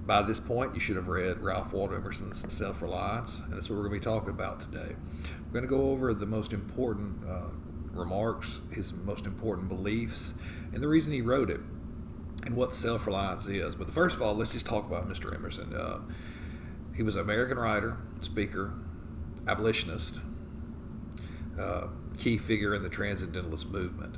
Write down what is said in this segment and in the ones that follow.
by this point, you should have read Ralph Waldo Emerson's Self-Reliance, and that's what we're going to be talking about today. We're going to go over the most important remarks, his most important beliefs, and the reason he wrote it, and what self-reliance is. But first of all, let's just talk about Mr. Emerson. He was an American writer, speaker, abolitionist, key figure in the Transcendentalist movement.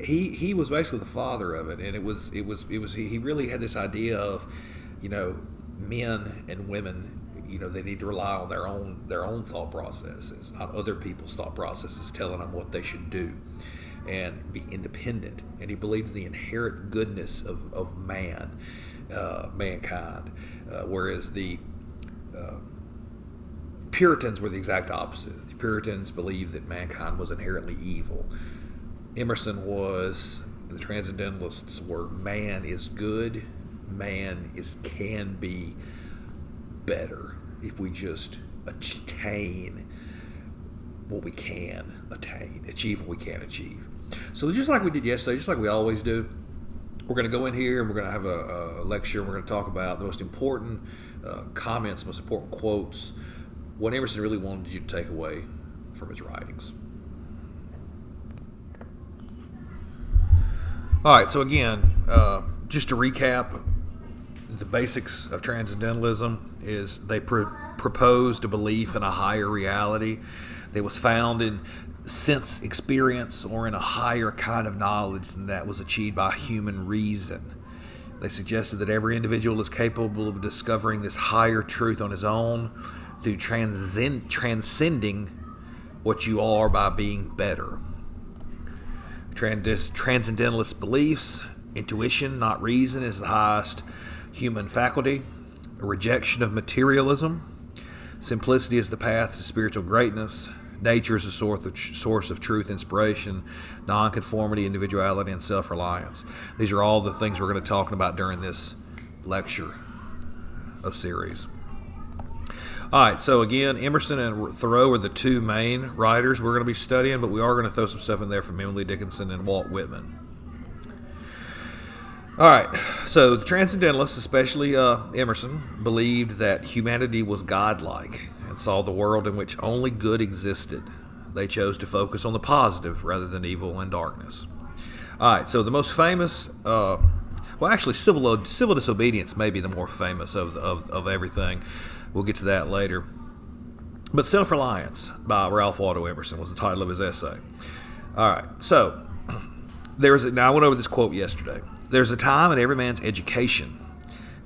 He was basically the father of it, and he really had this idea of, men and women, they need to rely on their own thought processes, not other people's thought processes telling them what they should do, and be independent. And he believed in the inherent goodness of mankind, whereas the Puritans were the exact opposite. The Puritans believed that mankind was inherently evil. Emerson was, the Transcendentalists were, man is good, can be better if we just attain what we can attain, achieve what we can achieve. So just like we did yesterday, just like we always do, we're going to go in here and we're going to have a lecture, and we're going to talk about the most important comments, most important quotes, what Emerson really wanted you to take away from his writings. All right, so again, just to recap, the basics of Transcendentalism is they proposed a belief in a higher reality that was found in sense experience or in a higher kind of knowledge than that was achieved by human reason. They suggested that every individual is capable of discovering this higher truth on his own through transcending what you are by being better. Transcendentalist beliefs, intuition, not reason, is the highest human faculty. A rejection of materialism. Simplicity is the path to spiritual greatness. Nature is a source of truth, inspiration, nonconformity, individuality, and self-reliance. These are all the things we're going to be talking about during this lecture of series. All right, so again, Emerson and Thoreau are the two main writers we're going to be studying, but we are going to throw some stuff in there from Emily Dickinson and Walt Whitman. All right, so the Transcendentalists, especially Emerson, believed that humanity was godlike and saw the world in which only good existed. They chose to focus on the positive rather than evil and darkness. All right, so the most famous, civil disobedience may be the more famous of everything. We'll get to that later. But Self-Reliance by Ralph Waldo Emerson was the title of his essay. All right, so now I went over this quote yesterday. There's a time in every man's education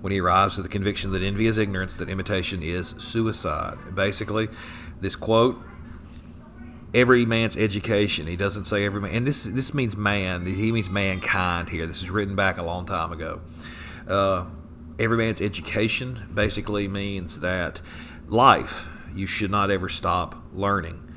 when he arrives to the conviction that envy is ignorance, that imitation is suicide. Basically, this quote, every man's education. He doesn't say every man, and this means man. He means mankind here. This was written back a long time ago. Every man's education basically means that life, you should not ever stop learning.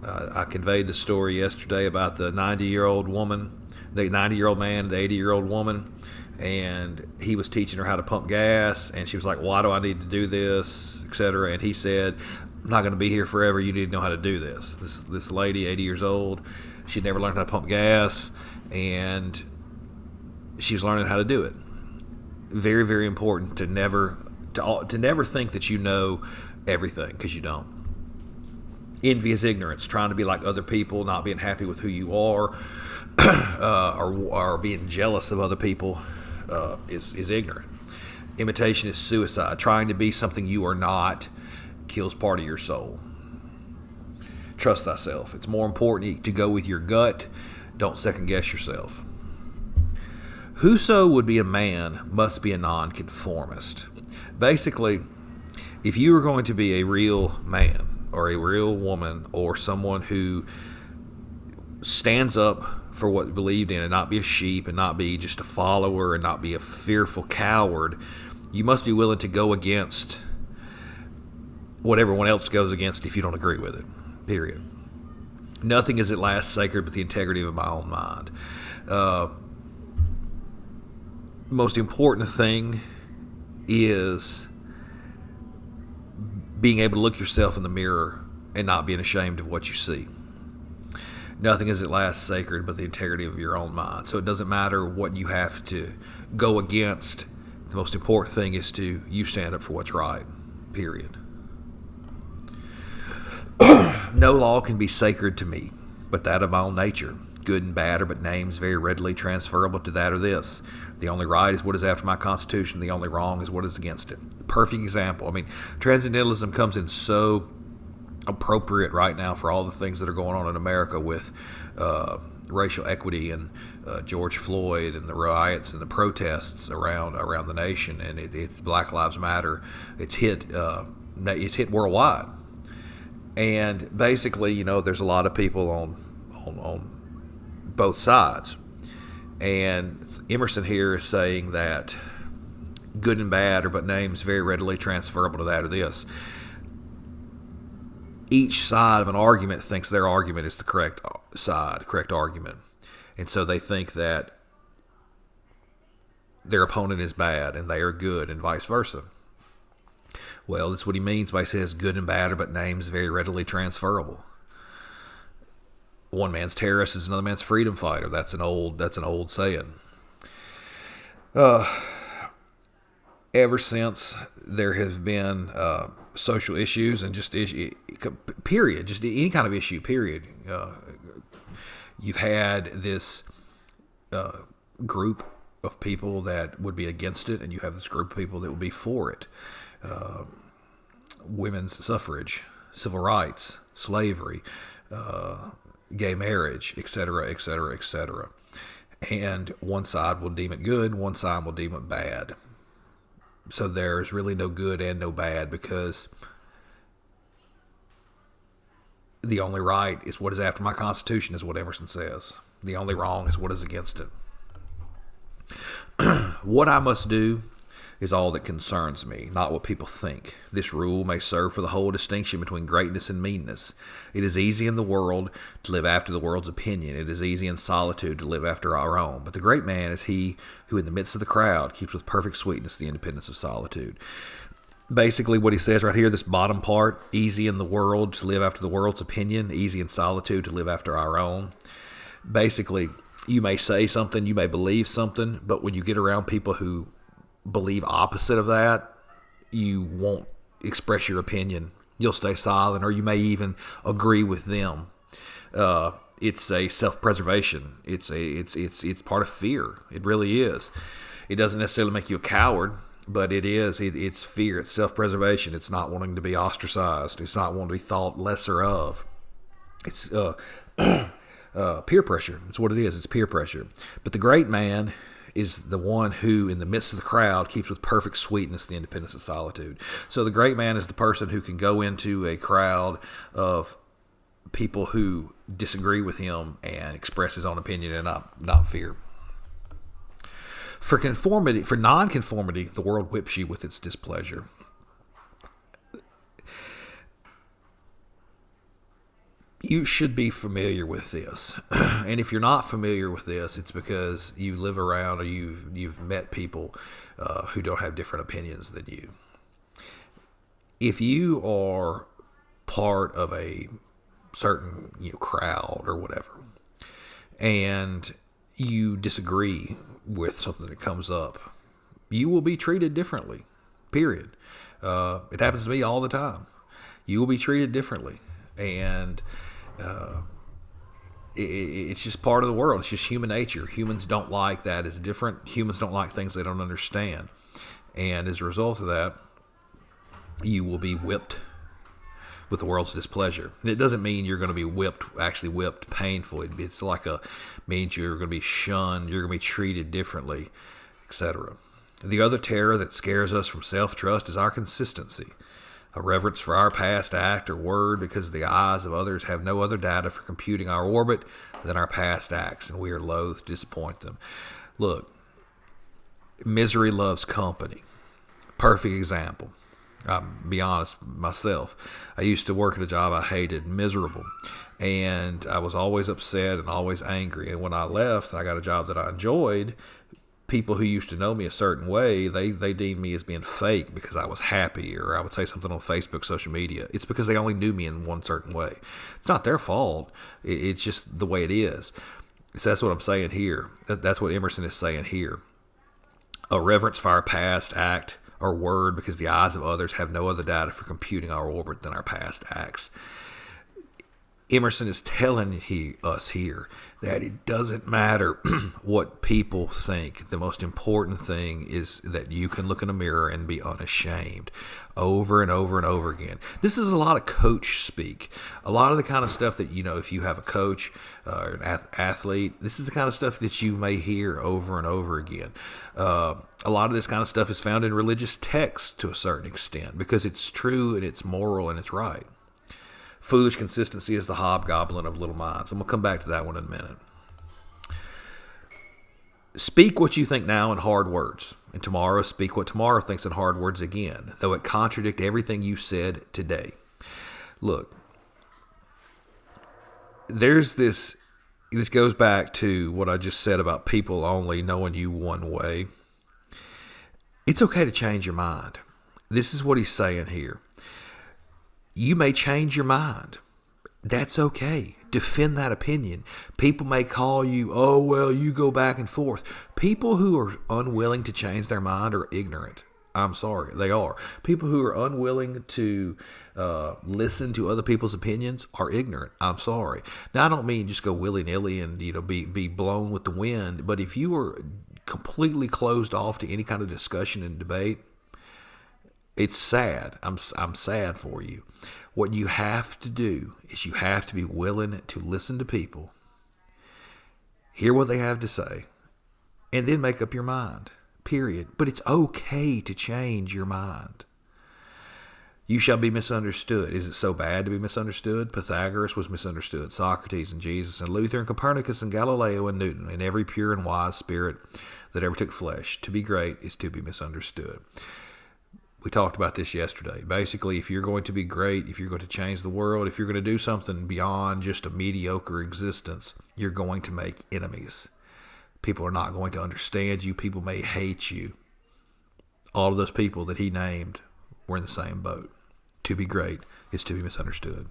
I conveyed the story yesterday about the 90-year-old woman, the 90-year-old man, the 80-year-old woman, and he was teaching her how to pump gas, and she was like, why do I need to do this, etc. And he said, I'm not going to be here forever. You need to know how to do this. This lady, 80 years old, she'd never learned how to pump gas, and she's learning how to do it. Very, very important to never think that you know everything, because you don't. Envy is ignorance, trying to be like other people, not being happy with who you are, or being jealous of other people is ignorant. Imitation is suicide. Trying to be something you are not kills part of your soul. Trust thyself. It's more important to go with your gut. Don't second guess yourself. Whoso would be a man must be a nonconformist. Basically, if you are going to be a real man or a real woman or someone who stands up for what believed in and not be a sheep and not be just a follower and not be a fearful coward, you must be willing to go against what everyone else goes against if you don't agree with it, period. Nothing is at last sacred but the integrity of my own mind. Most important thing is being able to look yourself in the mirror and not being ashamed of what you see. Nothing is at last sacred but the integrity of your own mind. So it doesn't matter what you have to go against. The most important thing is you stand up for what's right, period. No law can be sacred to me but that of my own nature. Good and bad are but names very readily transferable to that or this. The only right is what is after my constitution. The only wrong is what is against it. Perfect example. I mean, Transcendentalism comes in so appropriate right now for all the things that are going on in America with racial equity and George Floyd and the riots and the protests around the nation, and it's Black Lives Matter. It's hit worldwide, and basically, there's a lot of people on both sides, and Emerson here is saying that good and bad are but names very readily transferable to that or this. Each side of an argument thinks their argument is the correct argument. And so they think that their opponent is bad and they are good, and vice versa. Well, that's what he means by he says good and bad are but names very readily transferable. One man's terrorist is another man's freedom fighter. That's an old saying. Ever since there have been social issues and just period, just any kind of issue, period. You've had this group of people that would be against it, and you have this group of people that would be for it. Women's suffrage, civil rights, slavery, gay marriage, etc., etc., etc. And one side will deem it good, one side will deem it bad. So there's really no good and no bad, because the only right is what is after my constitution, is what Emerson says. The only wrong is what is against it. What I must do is all that concerns me, not what people think. This rule may serve for the whole distinction between greatness and meanness. It is easy in the world to live after the world's opinion. It is easy in solitude to live after our own. But the great man is he who in the midst of the crowd keeps with perfect sweetness the independence of solitude. Basically what he says right here, this bottom part, easy in the world to live after the world's opinion, easy in solitude to live after our own. Basically, you may say something, you may believe something, but when you get around people who believe opposite of that, you won't express your opinion. You'll stay silent, or you may even agree with them. It's a self-preservation. It's part of fear. It really is. It doesn't necessarily make you a coward, but it is. It's fear. It's self-preservation. It's not wanting to be ostracized. It's not wanting to be thought lesser of. It's peer pressure. It's what it is. It's peer pressure. But the great man is the one who, in the midst of the crowd, keeps with perfect sweetness the independence of solitude. So the great man is the person who can go into a crowd of people who disagree with him and express his own opinion and not fear. For nonconformity, the world whips you with its displeasure. You should be familiar with this. And if you're not familiar with this, it's because you live around or you've met people who don't have different opinions than you. If you are part of a certain crowd or whatever, and you disagree with something that comes up, you will be treated differently, period. It happens to me all the time. You will be treated differently. And it's just part of the world. It's just human nature. Humans don't like that. It's different. Humans don't like things they don't understand. And as a result of that, you will be whipped with the world's displeasure. And it doesn't mean you're going to be actually whipped painfully. It's means you're going to be shunned, you're going to be treated differently, etc. The other terror that scares us from self-trust is our consistency. A reverence for our past act or word, because the eyes of others have no other data for computing our orbit than our past acts, and we are loath to disappoint them. Look, misery loves company. Perfect example. I'll be honest myself. I used to work at a job I hated, miserable, and I was always upset and always angry. And when I left, I got a job that I enjoyed. people who used to know me a certain way, they deemed me as being fake because I was happy, or I would say something on Facebook, social media. It's because they only knew me in one certain way. It's not their fault. It's just the way it is. So that's what I'm saying here. That's what Emerson is saying here. A reverence for our past act or word, because the eyes of others have no other data for computing our orbit than our past acts. Emerson is telling us here that it doesn't matter what people think. The most important thing is that you can look in a mirror and be unashamed over and over and over again. This is a lot of coach speak. A lot of the kind of stuff that, if you have a coach or an athlete, this is the kind of stuff that you may hear over and over again. A lot of this kind of stuff is found in religious texts to a certain extent because it's true and it's moral and it's right. Foolish consistency is the hobgoblin of little minds. I'm going to come back to that one in a minute. Speak what you think now in hard words, and tomorrow speak what tomorrow thinks in hard words again, though it contradict everything you said today. Look, there's this goes back to what I just said about people only knowing you one way. It's okay to change your mind. This is what he's saying here. You may change your mind. That's okay. Defend that opinion. People may call you, oh, well, you go back and forth. People who are unwilling to change their mind are ignorant. I'm sorry, they are. People who are unwilling to listen to other people's opinions are ignorant. I'm sorry. Now, I don't mean just go willy-nilly and be blown with the wind, but if you are completely closed off to any kind of discussion and debate, it's sad. I'm sad for you. What you have to do is you have to be willing to listen to people, hear what they have to say, and then make up your mind, period. But it's okay to change your mind. You shall be misunderstood. Is it so bad to be misunderstood? Pythagoras was misunderstood. Socrates and Jesus and Luther and Copernicus and Galileo and Newton and every pure and wise spirit that ever took flesh. To be great is to be misunderstood. We talked about this yesterday. Basically, if you're going to be great, if you're going to change the world, if you're going to do something beyond just a mediocre existence, you're going to make enemies. People are not going to understand you. People may hate you. All of those people that he named were in the same boat. To be great is to be misunderstood.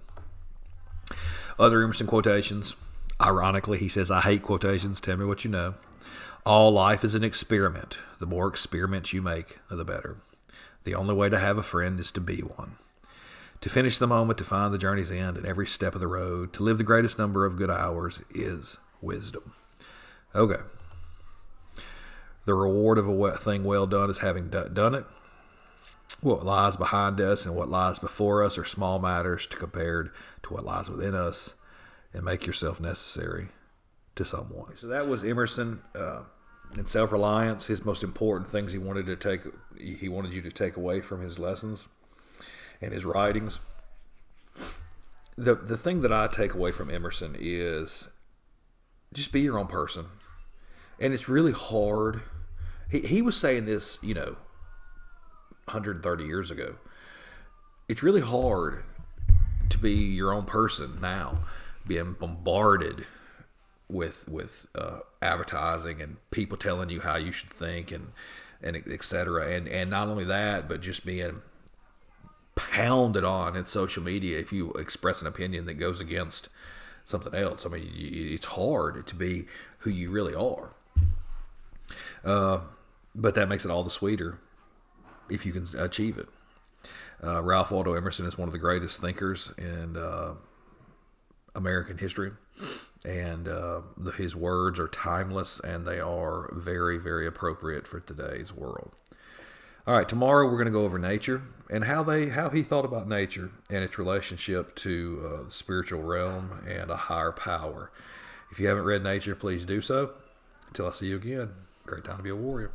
Other Emerson quotations. Ironically, he says, I hate quotations. Tell me what you know. All life is an experiment. The more experiments you make, the better. The only way to have a friend is to be one. To finish the moment, to find the journey's end at every step of the road, to live the greatest number of good hours is wisdom. Okay. The reward of a thing well done is having done it. What lies behind us and what lies before us are small matters compared to what lies within us, and make yourself necessary to someone. So that was Emerson. In Self-Reliance, his most important things he wanted you to take away from his lessons and his writings. The thing that I take away from Emerson is just be your own person. And it's really hard. He was saying this, 130 years ago. It's really hard to be your own person now, being bombarded with advertising and people telling you how you should think and et cetera. And not only that, but just being pounded on in social media if you express an opinion that goes against something else. I mean, it's hard to be who you really are. But that makes it all the sweeter if you can achieve it. Ralph Waldo Emerson is one of the greatest thinkers in American history. And his words are timeless, and they are very, very appropriate for today's world. All right, tomorrow we're going to go over nature and how he thought about nature and its relationship to the spiritual realm and a higher power. If you haven't read Nature, please do so. Until I see you again, great time to be a warrior.